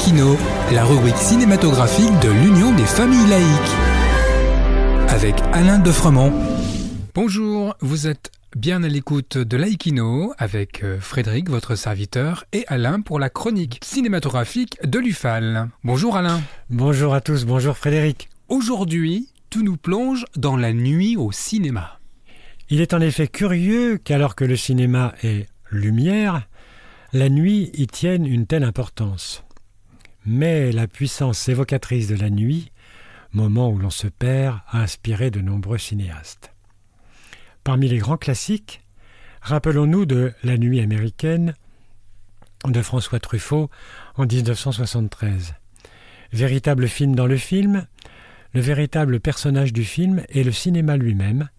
Laïkino, la rubrique cinématographique de l'Union des familles laïques. Avec Alain Defremont. Bonjour, vous êtes bien à l'écoute de Laïkino avec Frédéric, votre serviteur, et Alain pour la chronique cinématographique de l'UFAL. Bonjour Alain. Bonjour à tous, bonjour Frédéric. Aujourd'hui, tout nous plonge dans la nuit au cinéma. Il est en effet curieux qu'alors que le cinéma est lumière, la nuit y tienne une telle importance. Mais la puissance évocatrice de la nuit, moment où l'on se perd, a inspiré de nombreux cinéastes. Parmi les grands classiques, rappelons-nous de La Nuit américaine de François Truffaut en 1973. Véritable film dans le film, le véritable personnage du film est le cinéma lui-même,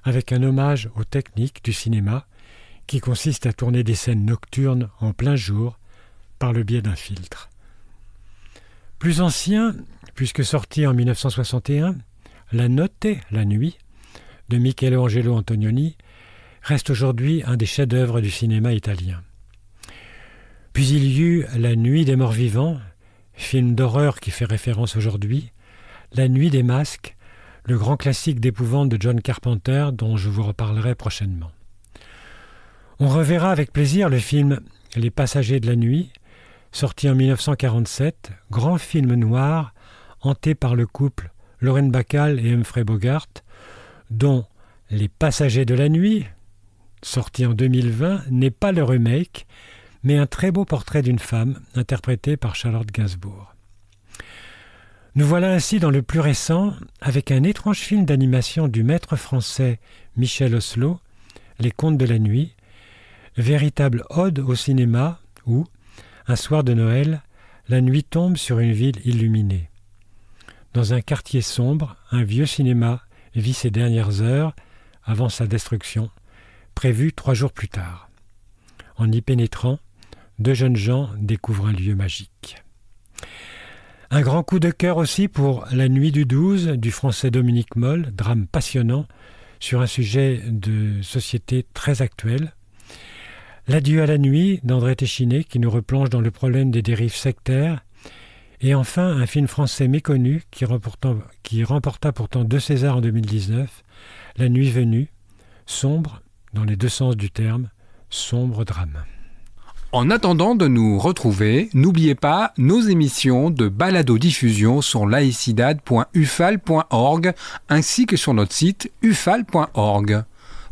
avec un hommage aux techniques du cinéma qui consiste à tourner des scènes nocturnes en plein jour par le biais d'un filtre. Plus ancien, puisque sorti en 1961, La Notte, la nuit, de Michelangelo Antonioni, reste aujourd'hui un des chefs-d'œuvre du cinéma italien. Puis il y eut La Nuit des morts vivants, film d'horreur qui fait référence aujourd'hui, La Nuit des masques, le grand classique d'épouvante de John Carpenter dont je vous reparlerai prochainement. On reverra avec plaisir le film Les Passagers de la nuit, sorti en 1947, grand film noir hanté par le couple Lauren Bacall et Humphrey Bogart, dont Les Passagers de la nuit, sorti en 2020, n'est pas le remake, mais un très beau portrait d'une femme interprétée par Charlotte Gainsbourg. Nous voilà ainsi dans le plus récent, avec un étrange film d'animation du maître français Michel Oslo, Les Contes de la nuit, véritable ode au cinéma où, un soir de Noël, la nuit tombe sur une ville illuminée. Dans un quartier sombre, un vieux cinéma vit ses dernières heures avant sa destruction, prévue 3 jours plus tard. En y pénétrant, 2 jeunes gens découvrent un lieu magique. Un grand coup de cœur aussi pour La Nuit du 12 du français Dominique Moll, drame passionnant sur un sujet de société très actuel. L'Adieu à la nuit d'André Téchiné qui nous replonge dans le problème des dérives sectaires. Et enfin, un film français méconnu qui remporta pourtant 2 Césars en 2019, La Nuit venue, sombre dans les 2 sens du terme, sombre drame. En attendant de nous retrouver, n'oubliez pas nos émissions de balado-diffusion sur laicidad.ufal.org ainsi que sur notre site ufal.org.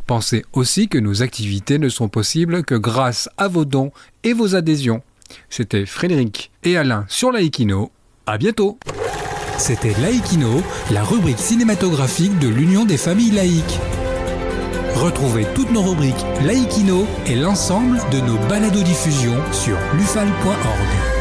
Pensez aussi que nos activités ne sont possibles que grâce à vos dons et vos adhésions. C'était Frédéric et Alain sur Laïkino. À bientôt. C'était Laïkino, la rubrique cinématographique de l'Union des familles laïques. Retrouvez toutes nos rubriques Laïkino et l'ensemble de nos balados-diffusions sur lufal.org.